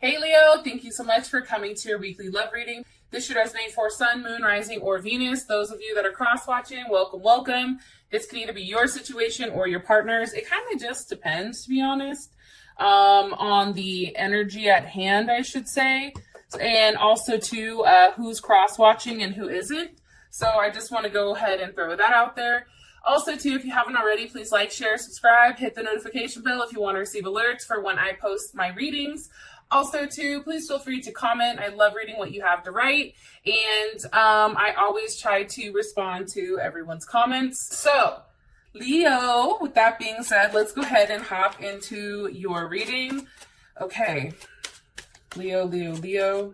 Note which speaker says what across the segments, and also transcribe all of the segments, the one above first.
Speaker 1: Hey Leo, thank you so much for coming to your weekly love reading. This should resonate for Sun, Moon, Rising, or Venus. Those of you that are cross-watching, welcome, welcome. This can either be your situation or your partner's. It kind of just depends, to be honest, on the energy at hand, I should say. And also, too, who's cross-watching and who isn't. So I just want to go ahead and throw that out there. Also, too, if you haven't already, please like, share, subscribe, hit the notification bell if you want to receive alerts for when I post my readings. Also, too, please feel free to comment. I love reading what you have to write. And I always try to respond to everyone's comments. So, Leo, with that being said, let's go ahead and hop into your reading. Okay. Leo.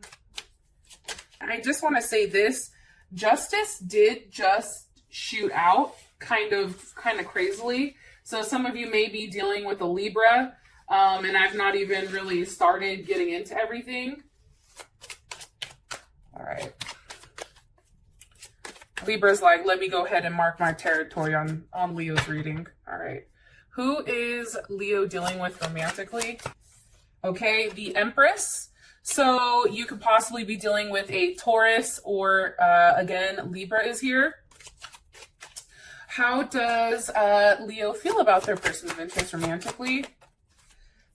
Speaker 1: I just want to say this. Justice did just shoot out kind of crazily. So some of you may be dealing with a Libra. And I've not even really started getting into everything. All right. Libra's like, let me go ahead and mark my territory on Leo's reading. All right. Who is Leo dealing with romantically? Okay, the Empress. So you could possibly be dealing with a Taurus or, again, Libra is here. How does Leo feel about their person of interest romantically?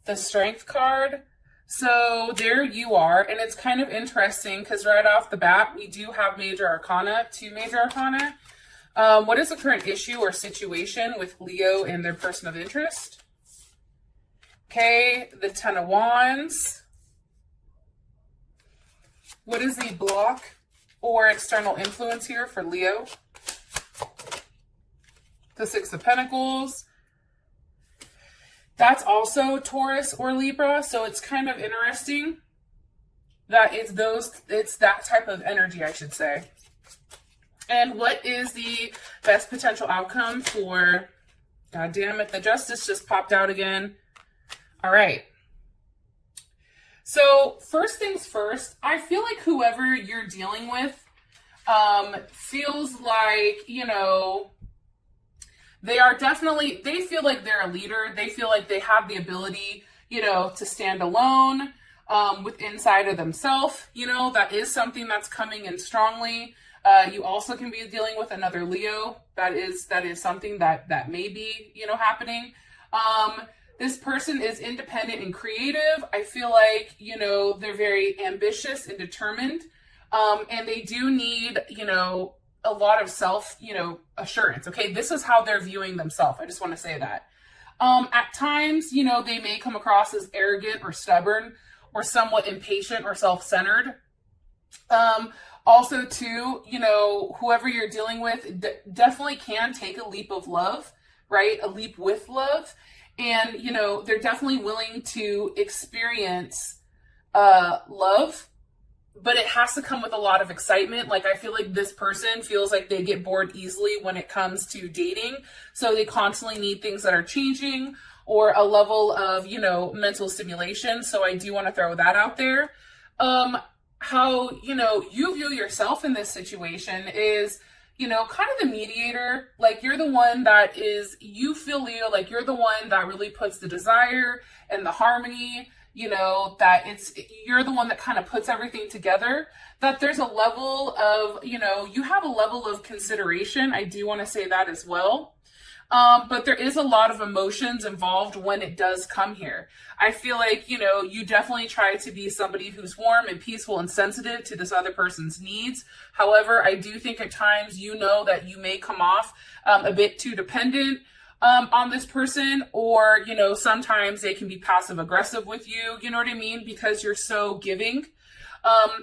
Speaker 1: The Strength card. So there you are. And it's kind of interesting because right off the bat, we do have major arcana, 2 major arcana. What is the current issue or situation with Leo and their person of interest? Okay, the 10 of Wands. What is the block or external influence here for Leo? The 6 of Pentacles. That's also Taurus or Libra, so it's kind of interesting that it's that type of energy, I should say. And what is the best potential outcome for, God damn it, the Justice just popped out again. All right. So first things first, I feel like whoever you're dealing with feels like, they feel like they're a leader. They feel like they have the ability, to stand alone with inside of themselves. That is something that's coming in strongly. You also can be dealing with another Leo. That is something that may be, happening. This person is independent and creative. I feel like, they're very ambitious and determined. And they do need, a lot of self, assurance. Okay, this is how they're viewing themselves. I just want to say that. At times, they may come across as arrogant or stubborn or somewhat impatient or self-centered. Also, too, whoever you're dealing with definitely can take a leap of love, right? A leap with love. And, they're definitely willing to experience love. But it has to come with a lot of excitement. Like, I feel like this person feels like they get bored easily when it comes to dating. So they constantly need things that are changing or a level of, mental stimulation. So I do want to throw that out there. How, you view yourself in this situation is, kind of the mediator. Like, you're the one you feel, Leo, like you're the one that really puts the desire and the harmony, you're the one that kind of puts everything together, that there's a level of, you have a level of consideration. I do want to say that as well. But there is a lot of emotions involved when it does come here. I feel like, you definitely try to be somebody who's warm and peaceful and sensitive to this other person's needs. However, I do think at times, that you may come off a bit too dependent on this person, or, sometimes they can be passive aggressive with you, you know what I mean? Because you're so giving.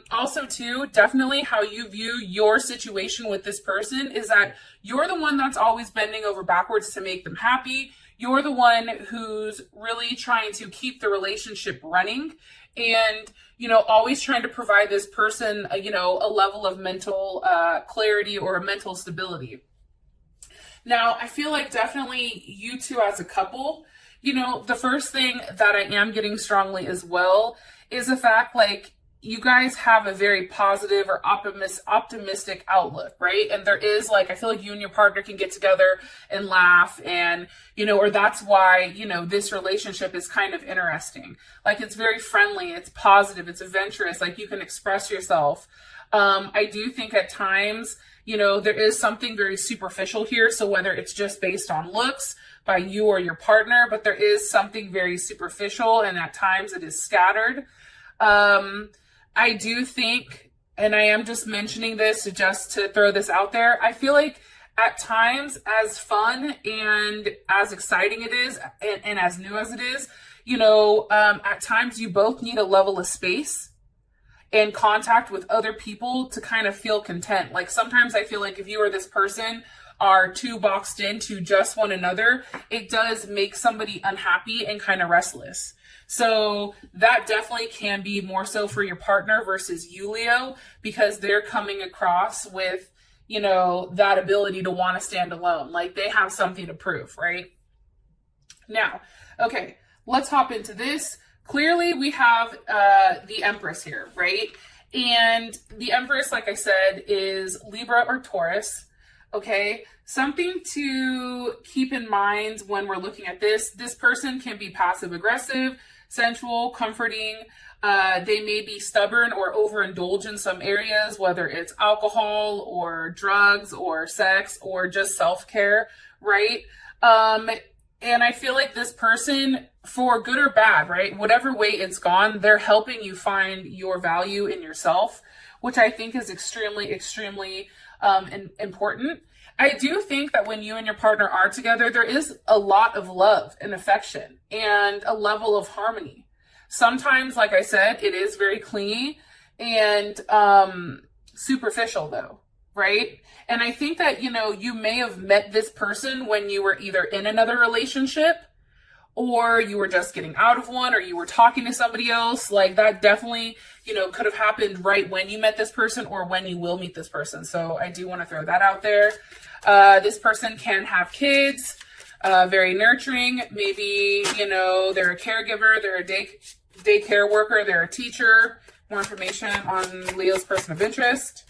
Speaker 1: Also too, definitely how you view your situation with this person is that you're the one that's always bending over backwards to make them happy. You're the one who's really trying to keep the relationship running and, always trying to provide this person, a level of mental clarity or mental stability. Now, I feel like definitely you two as a couple, the first thing that I am getting strongly as well is the fact, like, you guys have a very positive or optimistic outlook, right? And there is like, I feel like you and your partner can get together and laugh and, or that's why, this relationship is kind of interesting. Like it's very friendly, it's positive, it's adventurous, like you can express yourself. I do think at times, there is something very superficial here. So whether it's just based on looks by you or your partner, but there is something very superficial and at times it is scattered. I do think, and I am just mentioning this just to throw this out there, I feel like at times, as fun and as exciting it is, and as new as it is, at times you both need a level of space and contact with other people to kind of feel content. Like sometimes I feel like if you or this person are too boxed into just one another, it does make somebody unhappy and kind of restless. So that definitely can be more so for your partner versus you, Leo, because they're coming across with, that ability to want to stand alone. Like they have something to prove, right? Now, okay, let's hop into this. Clearly we have the Empress here, right? And the Empress, like I said, is Libra or Taurus. Okay, something to keep in mind when we're looking at this person can be passive aggressive, sensual, comforting. They may be stubborn or overindulge in some areas, whether it's alcohol or drugs or sex or just self-care, right? And I feel like this person, for good or bad, right, whatever way it's gone, they're helping you find your value in yourself, which I think is extremely, extremely important. I do think that when you and your partner are together, there is a lot of love and affection and a level of harmony. Sometimes, like I said, it is very clingy and superficial though, right? And I think that, you may have met this person when you were either in another relationship or you were just getting out of one, or you were talking to somebody else. Like that definitely, could have happened right when you met this person or when you will meet this person. So I do want to throw that out there. This person can have kids, very nurturing. Maybe, they're a caregiver, they're a daycare worker, they're a teacher. More information on Leo's person of interest.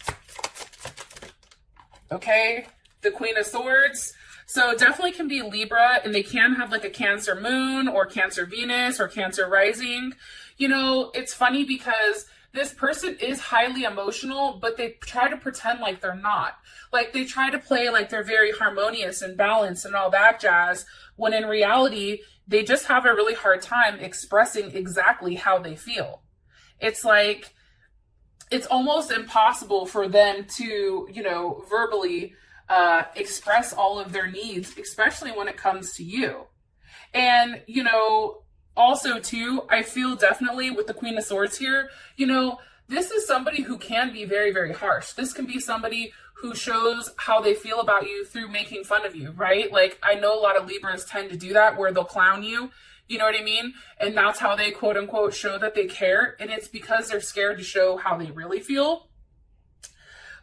Speaker 1: Okay, the Queen of Swords. So definitely can be Libra, and they can have like a Cancer moon or Cancer Venus or Cancer rising. It's funny because this person is highly emotional, but they try to pretend like they're not. Like they try to play like they're very harmonious and balanced and all that jazz, when in reality, they just have a really hard time expressing exactly how they feel. It's like, it's almost impossible for them to, verbally express all of their needs, especially when it comes to you. And, also too, I feel definitely with the Queen of Swords here, this is somebody who can be very, very harsh. This can be somebody who shows how they feel about you through making fun of you, right? Like I know a lot of Libras tend to do that where they'll clown you, you know what I mean? And that's how they quote unquote show that they care. And it's because they're scared to show how they really feel.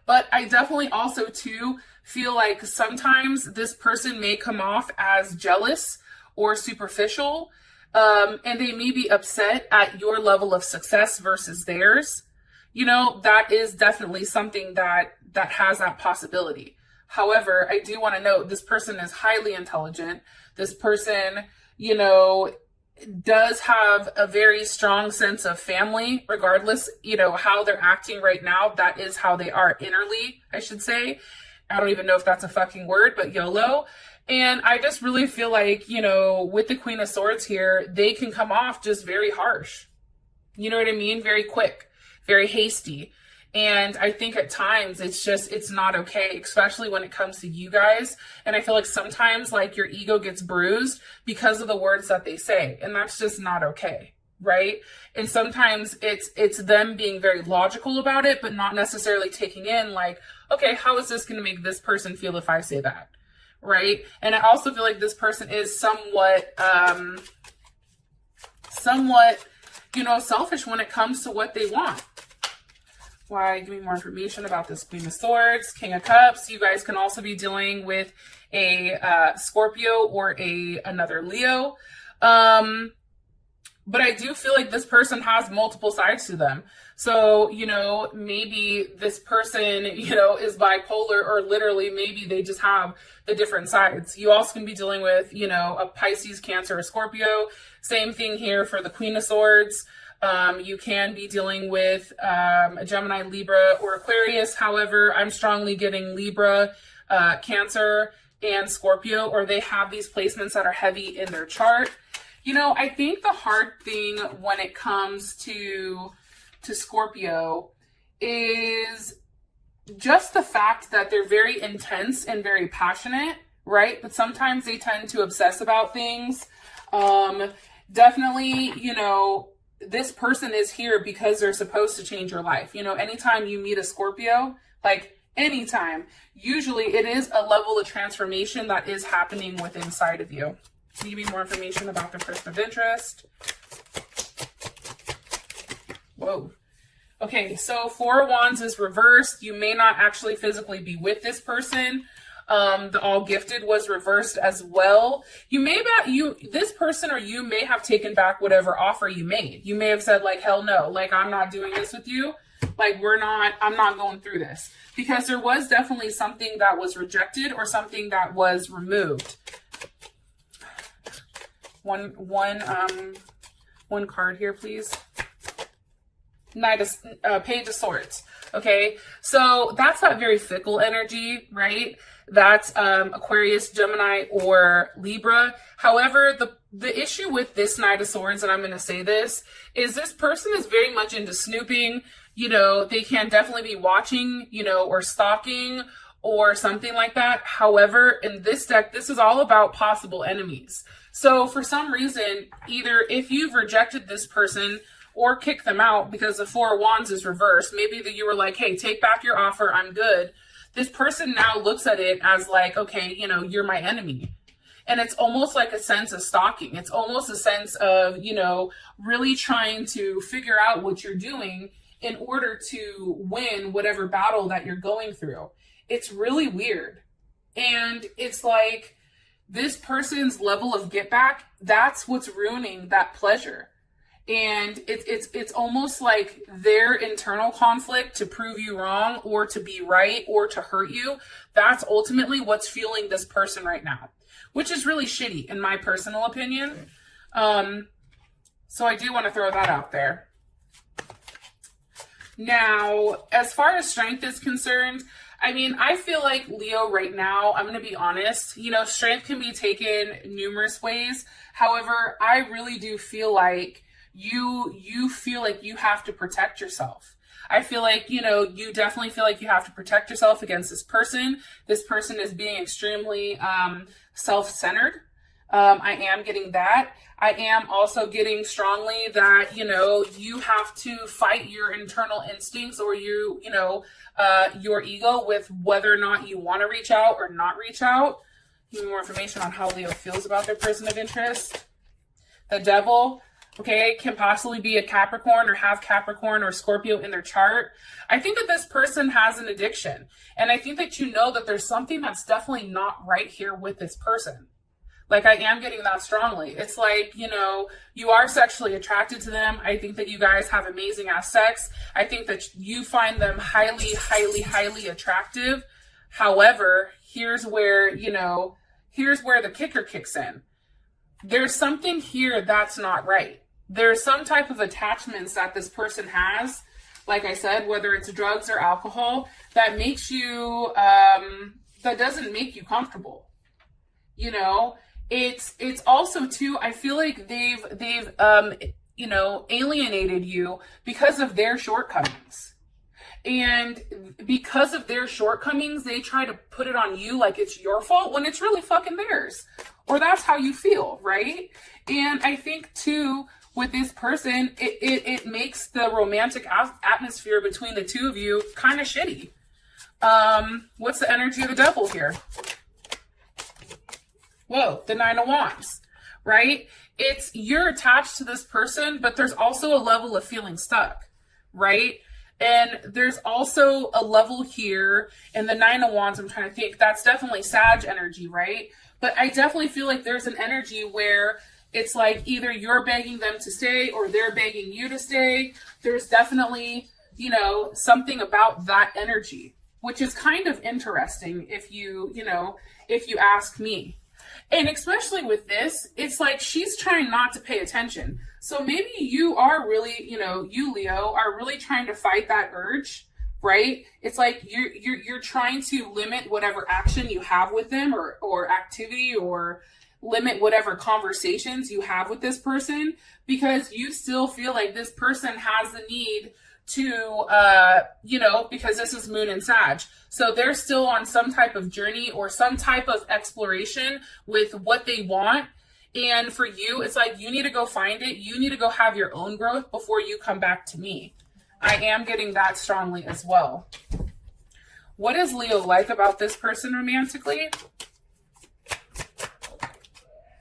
Speaker 1: But I definitely also too feel like sometimes this person may come off as jealous or superficial, and they may be upset at your level of success versus theirs. That is definitely something that has that possibility. However, I do want to note this person is highly intelligent. This person, does have a very strong sense of family, regardless, how they're acting right now. That is how they are innerly, I should say. I don't even know if that's a fucking word, but YOLO. And I just really feel like, with the Queen of Swords here, they can come off just very harsh. You know what I mean? Very quick, very hasty. And I think at times it's not okay, especially when it comes to you guys. And I feel like sometimes like your ego gets bruised because of the words that they say. And that's just not okay, right? And sometimes it's them being very logical about it, but not necessarily taking in like, okay, how is this going to make this person feel if I say that? Right? And I also feel like this person is somewhat, selfish when it comes to what they want. Why? Give me more information about this Queen of Swords, King of Cups. You guys can also be dealing with a Scorpio or another Leo. But I do feel like this person has multiple sides to them. So, maybe this person, is bipolar, or literally maybe they just have the different sides. You also can be dealing with, a Pisces, Cancer, or Scorpio. Same thing here for the Queen of Swords. You can be dealing with a Gemini, Libra, or Aquarius. However, I'm strongly getting Libra, Cancer, and Scorpio, or they have these placements that are heavy in their chart. I think the hard thing when it comes to Scorpio is just the fact that they're very intense and very passionate, right? But sometimes they tend to obsess about things. Definitely, this person is here because they're supposed to change your life. Anytime you meet a Scorpio, anytime, usually it is a level of transformation that is happening within inside of you. Give me more information about the person of interest. Whoa. Okay, so Four of Wands is reversed. You may not actually physically be with this person. The All Gifted was reversed as well. This person or you may have taken back whatever offer you made. You may have said hell no, I'm not doing this with you. I'm not going through this, because there was definitely something that was rejected or something that was removed. One card here, please. Page of Swords. Okay, so that's that very fickle energy, right? That's Aquarius, Gemini, or Libra. However, the issue with this Knight of Swords, and I'm going to say this, is this person is very much into snooping. They can definitely be watching, or stalking, or something like that. However, in this deck, this is all about possible enemies. So for some reason, either if you've rejected this person or kicked them out because the Four of Wands is reversed, maybe that you were like, hey, take back your offer, I'm good. This person now looks at it as okay, you're my enemy. And it's almost like a sense of stalking. It's almost a sense of, really trying to figure out what you're doing in order to win whatever battle that you're going through. It's really weird. And it's like this person's level of get back, that's what's ruining that pleasure. And it's almost like their internal conflict to prove you wrong or to be right or to hurt you. That's ultimately what's fueling this person right now, which is really shitty in my personal opinion. So I do want to throw that out there. Now, as far as strength is concerned, I feel like Leo right now, I'm going to be honest, strength can be taken numerous ways. However, I really do feel like you feel like you have to protect yourself. I feel like, you definitely feel like you have to protect yourself against this person. This person is being extremely self-centered. I am getting that. I am also getting strongly that, you have to fight your internal instincts or your ego with whether or not you want to reach out or not reach out. Give me more information on how Leo feels about their person of interest. The Devil, okay, can possibly be a Capricorn or have Capricorn or Scorpio in their chart. I think that this person has an addiction. And I think that that there's something that's definitely not right here with this person. I am getting that strongly. It's like, you are sexually attracted to them. I think that you guys have amazing ass sex. I think that you find them highly, highly, highly attractive. However, here's where the kicker kicks in. There's something here that's not right. There's some type of attachments that this person has, like I said, whether it's drugs or alcohol, that makes you, that doesn't make you comfortable. It's also too, I feel like they've alienated you because of their shortcomings. And because of their shortcomings, they try to put it on you like it's your fault when it's really fucking theirs. Or that's how you feel, right? And I think too, with this person, it makes the romantic atmosphere between the two of you kind of shitty. What's the energy of the Devil here? Whoa, the Nine of Wands, right? It's you're attached to this person, but there's also a level of feeling stuck, right? And there's also a level here in the Nine of Wands, I'm trying to think, that's definitely Sag energy, right? But I definitely feel like there's an energy where It's like either you're begging them to stay or they're begging you to stay. There's definitely, you know, something about that energy, which is kind of interesting if you know, if you ask me. And especially with this, it's like she's trying not to pay attention. So maybe you are really, you know, you Leo are really trying to fight that urge, right? It's like you're trying to limit whatever action you have with them or activity, or limit whatever conversations you have with this person, because you still feel like this person has the need to, you know, because this is Moon and Sag. So they're still on some type of journey or some type of exploration with what they want. And for you, it's like you need to go find it. You need to go have your own growth before you come back to me. I am getting that strongly as well. What is Leo like about this person romantically?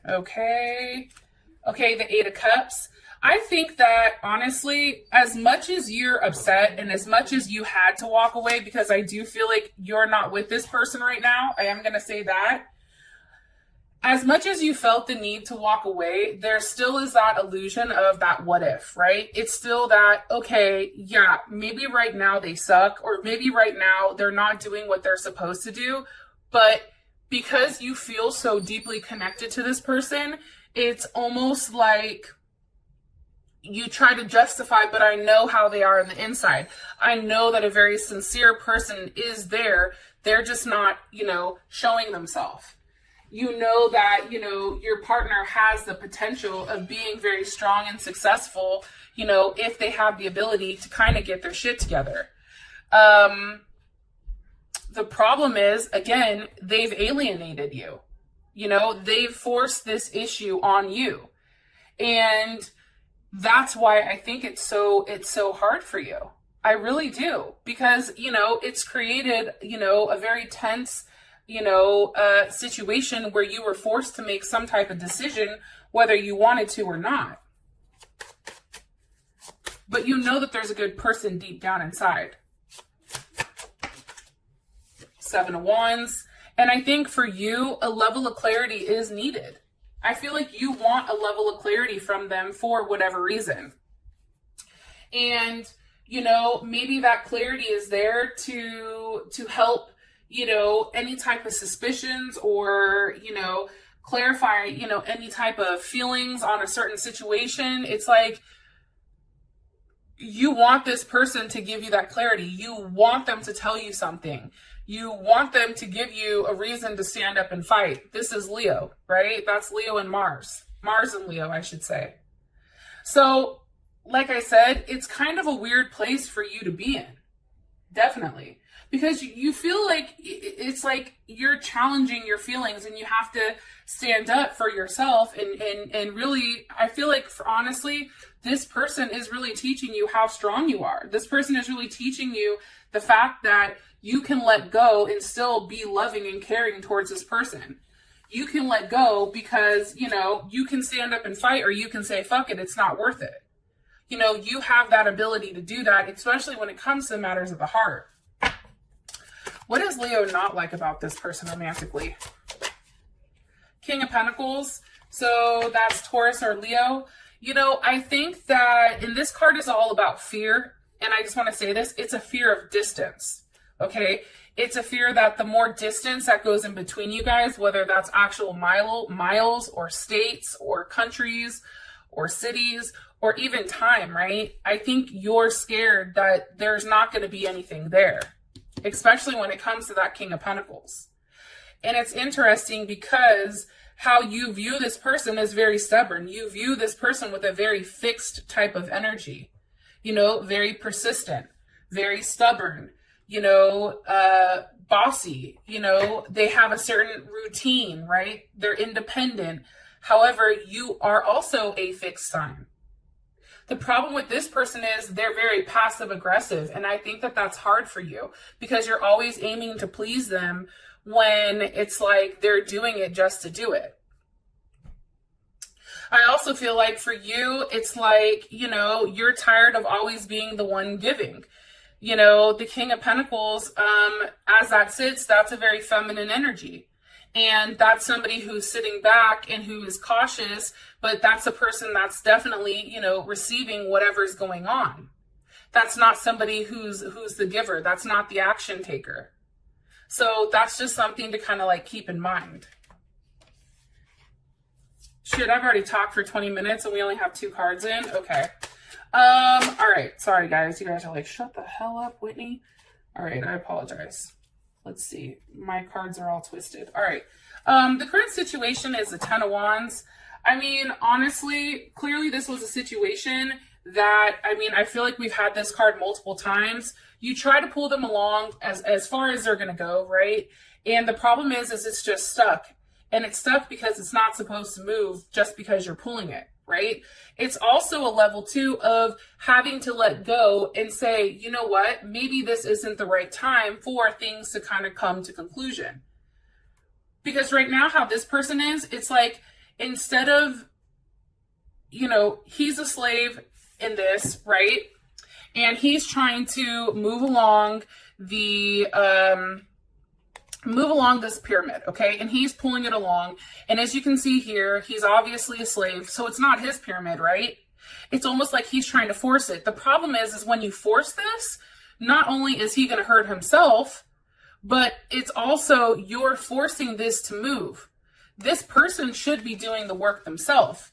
Speaker 1: Okay. Okay, the Eight of Cups. I think that honestly, as much as you're upset and as much as you had to walk away, because I do feel like you're not with this person right now, I am going to say that. As much as you felt the need to walk away, there still is that illusion of that what if, right? It's still that, okay, yeah, maybe right now they suck, or maybe right now they're not doing what they're supposed to do, but because you feel so deeply connected to this person, it's almost like you try to justify, but I know how they are on the inside. I know that a very sincere person is there. They're just not, you know, showing themselves. You know that, you know, your partner has the potential of being very strong and successful, you know, if they have the ability to kind of get their shit together. The problem is, again, they've alienated you. You know, they've forced this issue on you. And that's why I think it's so hard for you. I really do. Because, you know, it's created, you know, a very tense, you know, situation where you were forced to make some type of decision, whether you wanted to or not. But you know that there's a good person deep down inside. Seven of Wands. And I think for you, a level of clarity is needed. I feel like you want a level of clarity from them for whatever reason. And, you know, maybe that clarity is there to help, you know, any type of suspicions or, you know, clarify, you know, any type of feelings on a certain situation. It's like you want this person to give you that clarity. You want them to tell you something. You want them to give you a reason to stand up and fight. This is Leo, right? That's Leo and Mars. Mars and Leo, I should say. So, like I said, it's kind of a weird place for you to be in. Definitely. Because you feel like it's like you're challenging your feelings and you have to stand up for yourself. And really, I feel like, honestly, this person is really teaching you how strong you are. This person is really teaching you the fact that you can let go and still be loving and caring towards this person. You can let go because, you know, you can stand up and fight, or you can say, fuck it, it's not worth it. You know, you have that ability to do that, especially when it comes to matters of the heart. What is Leo not like about this person romantically? King of Pentacles. So that's Taurus or Leo. You know, I think that, and this card is all about fear. And I just want to say this, it's a fear of distance. Okay. It's a fear that the more distance that goes in between you guys, whether that's actual miles or states or countries or cities or even time, right? I think you're scared that there's not going to be anything there, especially when it comes to that King of Pentacles. And it's interesting because how you view this person is very stubborn. You view this person with a very fixed type of energy, you know, very persistent, very stubborn, you know, bossy, you know, they have a certain routine, right? They're independent. However, you are also a fixed sign. The problem with this person is they're very passive aggressive. And I think that that's hard for you because you're always aiming to please them when it's like they're doing it just to do it. I also feel like for you, it's like, you know, you're tired of always being the one giving. You know, the King of Pentacles, as that sits, that's a very feminine energy. And that's somebody who's sitting back and who is cautious, but that's a person that's definitely, receiving whatever's going on. That's not somebody who's the giver. That's not the action taker. So that's just something to kind of like keep in mind. Shit, I've already talked for 20 minutes and we only have 2 cards in. Okay. All right. Sorry, guys. You guys are like, shut the hell up, Whitney. All right. I apologize. Let's see. My cards are all twisted. All right. The current situation is the 10 of Wands. I mean, honestly, clearly this was a situation that, I feel like we've had this card multiple times. You try to pull them along as far as they're going to go, right? And the problem is it's just stuck. And it's stuck because it's not supposed to move just because you're pulling it, right? It's also a level 2 of having to let go and say, you know what, maybe this isn't the right time for things to kind of come to conclusion. Because right now how this person is, it's like, instead of, he's a slave in this, right? And he's trying to move along this pyramid, okay? And he's pulling it along. And as you can see here, he's obviously a slave, so it's not his pyramid, right? It's almost like he's trying to force it. The problem is when you force this, not only is he going to hurt himself, but it's also you're forcing this to move. This person should be doing the work themselves.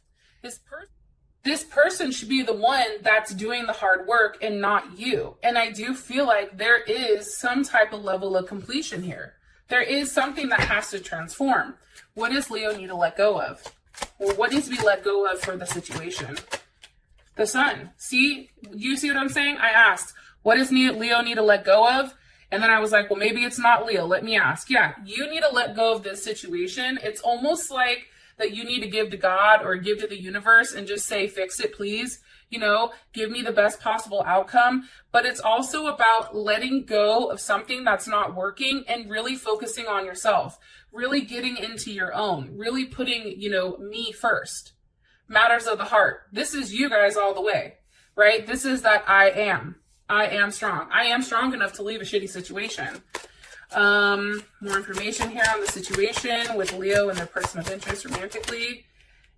Speaker 1: This person should be the one that's doing the hard work and not you. And I do feel like there is some type of level of completion here. There is something that has to transform. What does Leo need to let go of? Or what needs to be let go of for the situation? The Sun. See? You see what I'm saying? I asked, what does Leo need to let go of? And then I was like, well, maybe it's not Leo. Let me ask. Yeah, you need to let go of this situation. It's almost like that you need to give to God or give to the universe and just say, fix it, please. Give me the best possible outcome. But it's also about letting go of something that's not working and really focusing on yourself, really getting into your own, really putting, me first. Matters of the heart. This is you guys all the way, right? This is that I am strong. I am strong enough to leave a shitty situation. More information here on the situation with Leo and their person of interest romantically.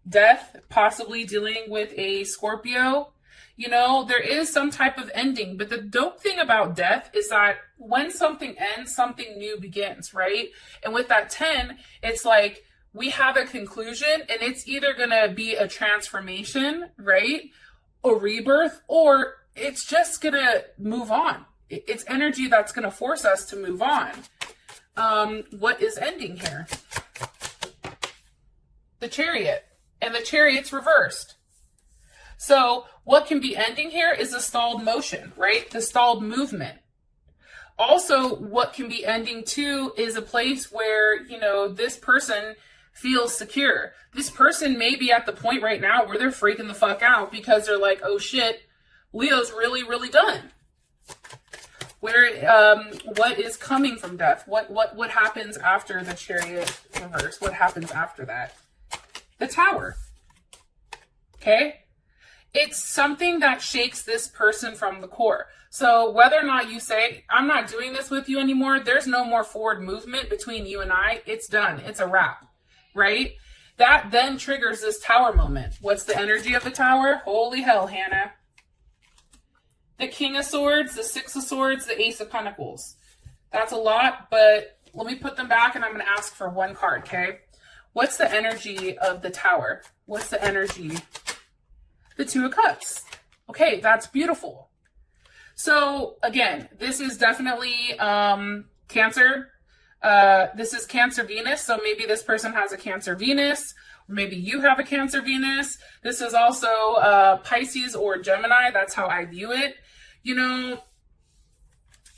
Speaker 1: Death, possibly dealing with a Scorpio. There is some type of ending, but the dope thing about death is that when something ends, something new begins, right? And with that 10, it's like we have a conclusion and it's either going to be a transformation, right? A rebirth, or it's just going to move on. It's energy that's going to force us to move on. What is ending here? The Chariot. And the Chariot's reversed. So what can be ending here is a stalled motion, right? The stalled movement. Also, what can be ending too is a place where, this person feels secure. This person may be at the point right now where they're freaking the fuck out because they're like, oh shit, Leo's really, really done. What is coming from death? What happens after the Chariot reverse? What happens after that? The Tower. Okay? It's something that shakes this person from the core. So whether or not you say, I'm not doing this with you anymore, there's no more forward movement between you and I, it's done. It's a wrap, right? That then triggers this Tower moment. What's the energy of the Tower? Holy hell, Hannah. The King of Swords, the Six of Swords, the Ace of Pentacles. That's a lot, but let me put them back and I'm going to ask for one card, okay? What's the energy of the Tower? What's the energy? The Two of Cups. Okay, that's beautiful. So, again, this is definitely Cancer. This is Cancer Venus, so maybe this person has a Cancer Venus. Maybe you have a Cancer Venus. This is also Pisces or Gemini. That's how I view it.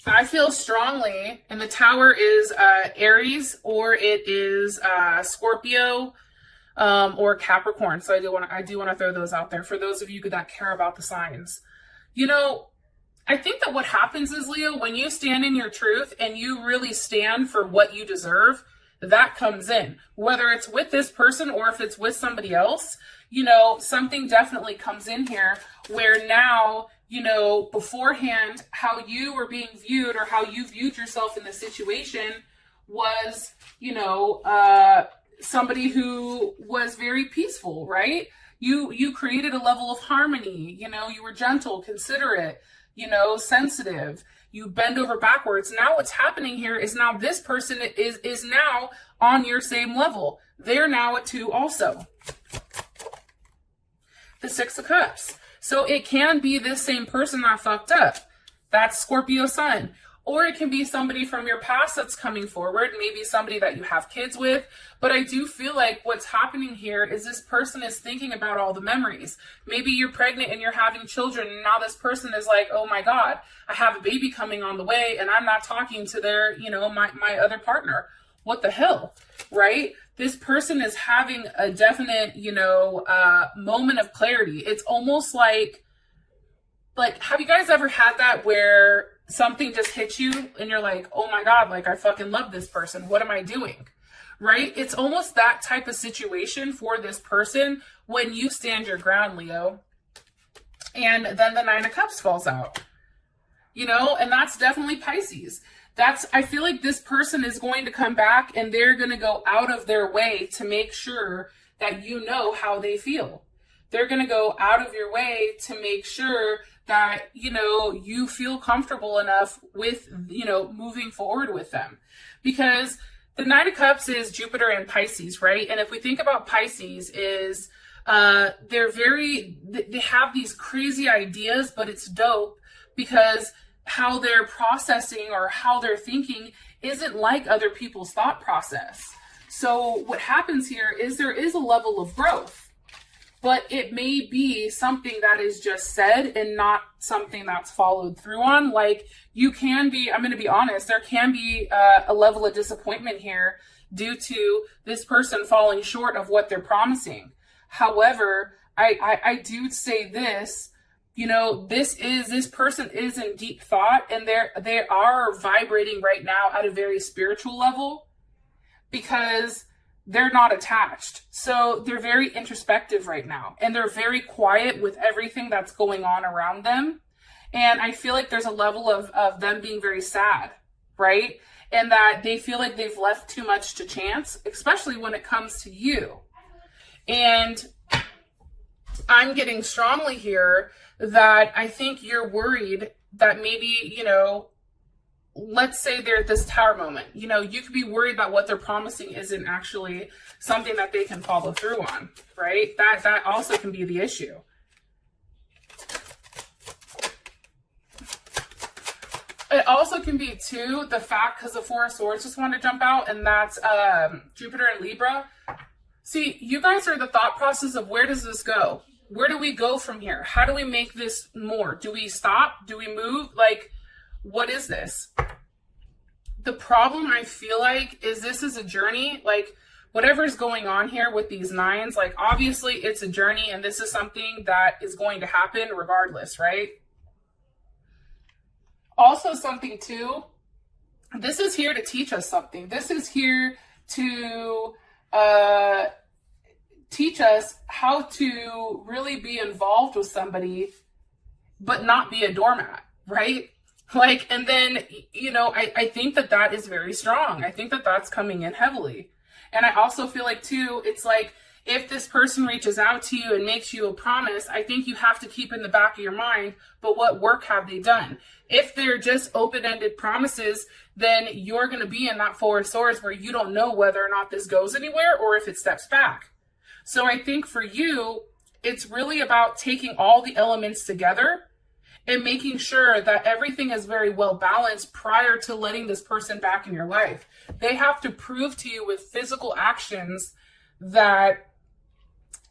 Speaker 1: I feel strongly, and the Tower is Aries, or it is Scorpio, or Capricorn. So I do want to throw those out there for those of you that care about the signs. I think that what happens is, Leo, when you stand in your truth and you really stand for what you deserve, that comes in. Whether it's with this person or if it's with somebody else, something definitely comes in here where now, beforehand, how you were being viewed or how you viewed yourself in the situation was, somebody who was very peaceful, right? You created a level of harmony. You were gentle, considerate, sensitive. You bend over backwards. Now what's happening here is now this person is now on your same level. They're now at 2 also. The 6 of Cups. So it can be this same person that fucked up. That's Scorpio Sun. Or it can be somebody from your past that's coming forward, maybe somebody that you have kids with. But I do feel like what's happening here is this person is thinking about all the memories. Maybe you're pregnant and you're having children, and now this person is like, oh my God, I have a baby coming on the way, and I'm not talking to their, my other partner. What the hell, right? This person is having a definite, moment of clarity. It's almost like, have you guys ever had that where something just hits you and you're like, oh my God, I fucking love this person. What am I doing? Right? It's almost that type of situation for this person when you stand your ground, Leo. And then the 9 of Cups falls out, and that's definitely Pisces. I feel like this person is going to come back and they're going to go out of their way to make sure that you know how they feel. They're going to go out of your way to make sure that, you feel comfortable enough with, moving forward with them. Because the 9 of Cups is Jupiter and Pisces, right? And if we think about Pisces is, they have these crazy ideas, but it's dope because how they're processing or how they're thinking isn't like other people's thought process. So what happens here is there is a level of growth, but it may be something that is just said and not something that's followed through on. You can be, I'm going to be honest, there can be a level of disappointment here due to this person falling short of what they're promising. However, I do say this, this person is in deep thought, and they are vibrating right now at a very spiritual level because they're not attached. So they're very introspective right now, and they're very quiet with everything that's going on around them. And I feel like there's a level of them being very sad, right? And that they feel like they've left too much to chance, especially when it comes to you. And I'm getting strongly here that I think you're worried that maybe, let's say they're at this tower moment, you could be worried that what they're promising isn't actually something that they can follow through on, right? That also can be the issue. It also can be too, the fact, because the 4 of Swords just want to jump out, and that's Jupiter and Libra. See, you guys are the thought process of where does this go? Where do we go from here? How do we make this more? Do we stop? Do we move? What is this? The problem I feel like is this is a journey. Whatever's going on here with these 9s, obviously it's a journey, and this is something that is going to happen regardless, right? Also something too, this is here to teach us something. This is here to teach us how to really be involved with somebody, but not be a doormat, right? And then, I think that is very strong. I think that that's coming in heavily. And I also feel like too, it's if this person reaches out to you and makes you a promise, I think you have to keep in the back of your mind, but what work have they done? If they're just open-ended promises, then you're going to be in that 4 of Swords where you don't know whether or not this goes anywhere or if it steps back. So I think for you, it's really about taking all the elements together and making sure that everything is very well balanced prior to letting this person back in your life. They have to prove to you with physical actions that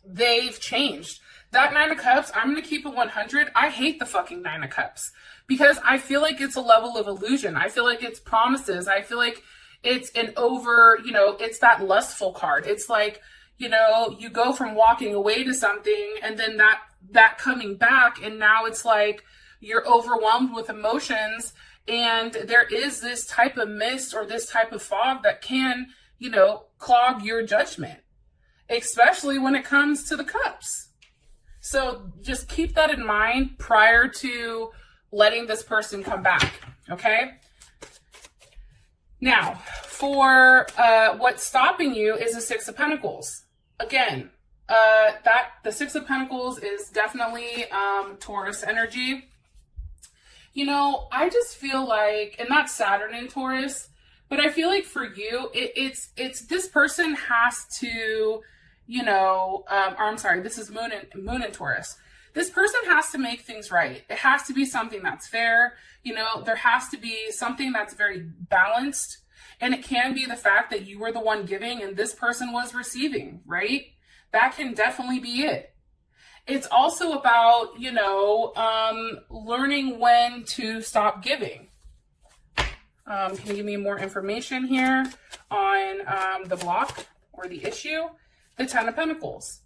Speaker 1: they've changed. That 9 of Cups, I'm going to keep it 100. I hate the fucking 9 of Cups because I feel like it's a level of illusion. I feel like it's promises. I feel like it's it's that lustful card. It's you go from walking away to something and then that coming back, and now it's you're overwhelmed with emotions, and there is this type of mist or this type of fog that can, clog your judgment, especially when it comes to the cups. So just keep that in mind prior to letting this person come back, okay? Now, for what's stopping you is the Six of Pentacles. Again, the Six of Pentacles is definitely Taurus energy. You know, I just feel like, and that's Saturn in Taurus, but I feel like for you, it's this person has to, you know, or I'm sorry, this is Moon in Taurus. This person has to make things right. It has to be something that's fair. You know, there has to be something that's very balanced. And it can be the fact that you were the one giving and this person was receiving, right? That can definitely be it. It's also about, you know, learning when to stop giving. Can you give me more information here on the block or the issue? The Ten of Pentacles.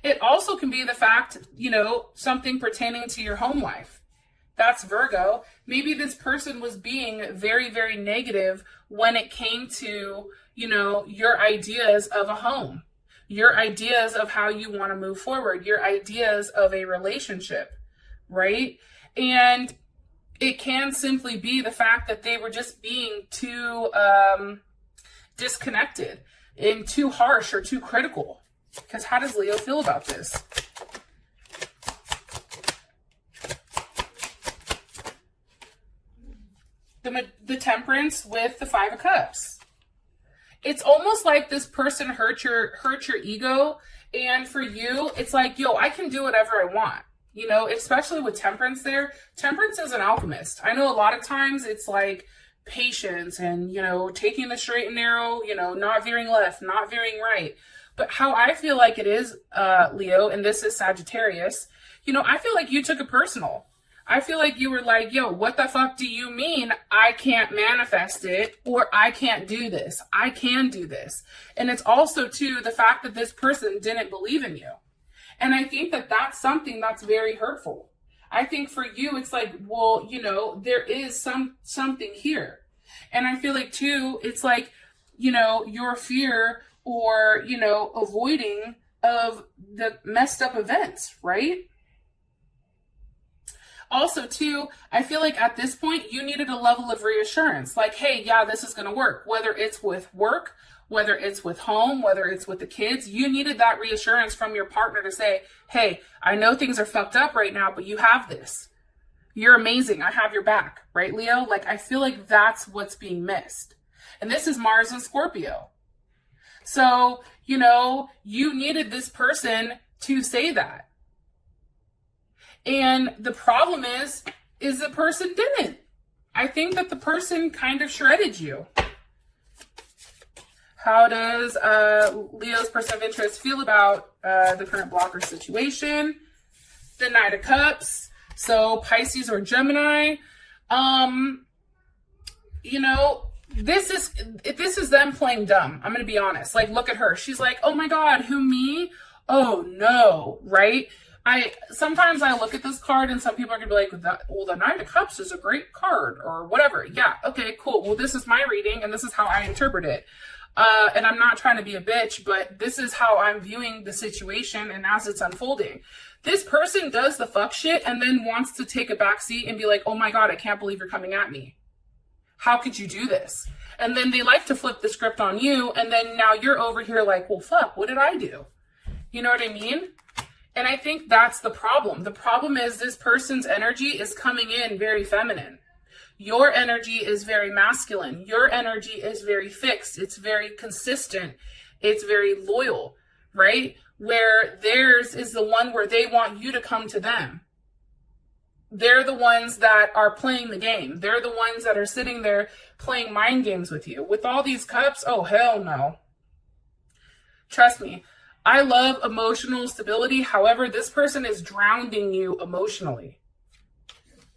Speaker 1: It also can be the fact, you know, something pertaining to your home life. That's Virgo. Maybe this person was being very, very negative when it came to, you know, your ideas of a home, your ideas of how you want to move forward, your ideas of a relationship, right? And it can simply be the fact that they were just being too disconnected and too harsh or too critical. Because how does Leo feel about this? The Temperance with the Five of Cups. It's almost like this person hurt your ego, and for you, it's like, yo, I can do whatever I want. You know, especially with Temperance there. Temperance is an alchemist. I know a lot of times it's like patience and, you know, taking the straight and narrow, you know, not veering left, not veering right. But how I feel like it is, Leo, and this is Sagittarius, you know, I feel like you took it personal. I feel like you were like, yo, what the fuck do you mean I can't manifest it, or I can't do this? I can do this. And it's also, too, the fact that this person didn't believe in you. And I think that that's something that's very hurtful. I think for you, it's like, well, you know, there is something here. And I feel like, too, it's like, you know, your fear or, you know, avoiding of the messed up events, right? Also, too, I feel like at this point, you needed a level of reassurance. Like, hey, yeah, this is going to work. Whether it's with work, whether it's with home, whether it's with the kids, you needed that reassurance from your partner to say, hey, I know things are fucked up right now, but you have this. You're amazing. I have your back. Right, Leo? Like, I feel like that's what's being missed. And this is Mars and Scorpio. So, you know, you needed this person to say that. And the problem is the person didn't. I think that the person kind of shredded you. How does Leo's person of interest feel about the current blocker situation? The Knight of Cups. So Pisces or Gemini. You know, this is them playing dumb. I'm going to be honest. Like, look at her. She's like, oh my God, who, me? Oh no, right? Sometimes I look at this card and some people are going to be like, well, the Knight of Cups is a great card or whatever. Yeah, okay, cool. Well, this is my reading and this is how I interpret it. And I'm not trying to be a bitch, but this is how I'm viewing the situation and as it's unfolding. This person does the fuck shit and then wants to take a backseat and be like, oh my God, I can't believe you're coming at me. How could you do this? And then they like to flip the script on you. And then now you're over here like, well, fuck, what did I do? You know what I mean? And I think that's the problem. The problem is this person's energy is coming in very feminine. Your energy is very masculine. Your energy is very fixed. It's very consistent. It's very loyal, right? Where theirs is the one where they want you to come to them. They're the ones that are playing the game. They're the ones that are sitting there playing mind games with you. With all these cups, oh, hell no. Trust me. I love emotional stability. However, this person is drowning you emotionally.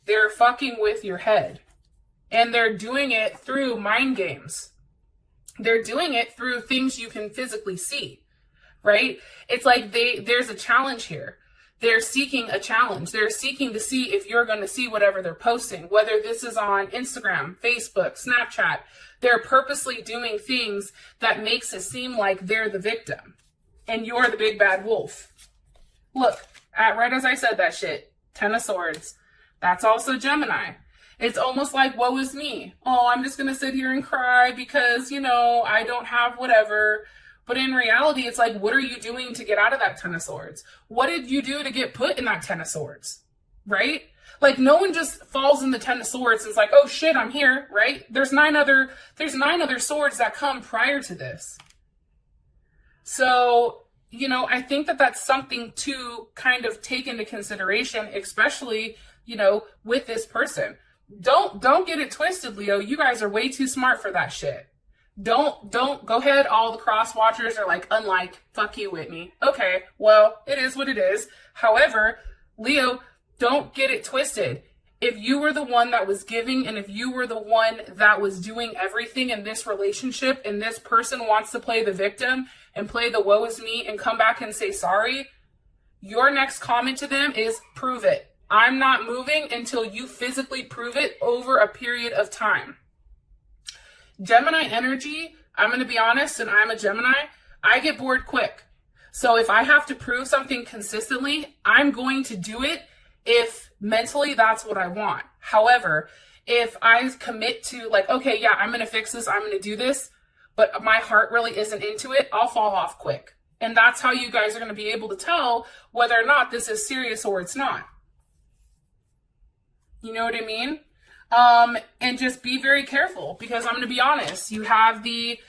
Speaker 1: They're fucking with your head. And they're doing it through mind games. They're doing it through things you can physically see, right? It's like there's a challenge here. They're seeking a challenge. They're seeking to see if you're going to see whatever they're posting, whether this is on Instagram, Facebook, Snapchat. They're purposely doing things that makes it seem like they're the victim. And you're the big bad wolf. Look, right as I said that shit, Ten of Swords. That's also Gemini. It's almost like, woe is me. Oh, I'm just going to sit here and cry because, I don't have whatever. But in reality, it's like, what are you doing to get out of that 10 of swords? What did you do to get put in that 10 of swords? Right? Like, no one just falls in the 10 of swords and is like, oh shit, I'm here, right? There's nine other swords that come prior to this. So, I think that that's something to kind of take into consideration, especially, with this person. Don't get it twisted, Leo. You guys are way too smart for that shit. Don't go ahead. All the cross watchers are like, unlike, fuck you, Whitney. Okay, well, it is what it is. However, Leo, don't get it twisted. If you were the one that was giving and if you were the one that was doing everything in this relationship and this person wants to play the victim and play the woe is me and come back and say sorry, your next comment to them is prove it. I'm not moving until you physically prove it over a period of time. Gemini energy, I'm going to be honest, and I'm a Gemini, I get bored quick. So if I have to prove something consistently, I'm going to do it if mentally that's what I want. However, if I commit to like, okay, yeah, I'm going to fix this, I'm going to do this, but my heart really isn't into it, I'll fall off quick. And that's how you guys are going to be able to tell whether or not this is serious or it's not. You know what I mean? And just be very careful because I'm going to be honest. You have the,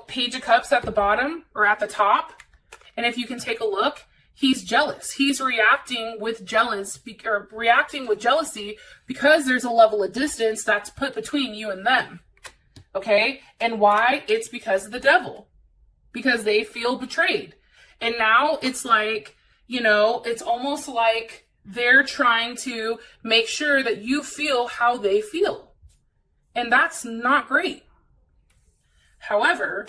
Speaker 1: Page of Cups at the bottom or at the top. And if you can take a look, he's jealous. He's reacting with jealousy because there's a level of distance that's put between you and them. Okay? And why? It's because of the devil. Because they feel betrayed. And now it's like, it's almost like they're trying to make sure that you feel how they feel. And that's not great. However,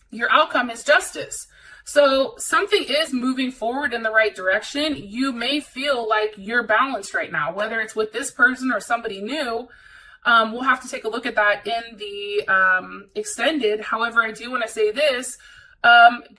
Speaker 1: your outcome is justice. So something is moving forward in the right direction. You may feel like you're balanced right now, whether it's with this person or somebody new. We'll have to take a look at that in the extended. However, I do want to say this.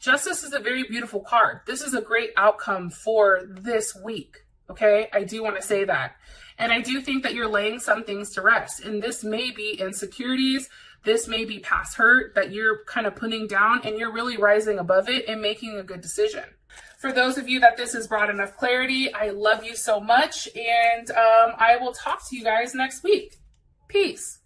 Speaker 1: Justice is a very beautiful card. This is a great outcome for this week. Okay. I do want to say that. And I do think that you're laying some things to rest. And this may be insecurities. This may be past hurt that you're kind of putting down and you're really rising above it and making a good decision. For those of you that this has brought enough clarity, I love you so much. And I will talk to you guys next week. Peace.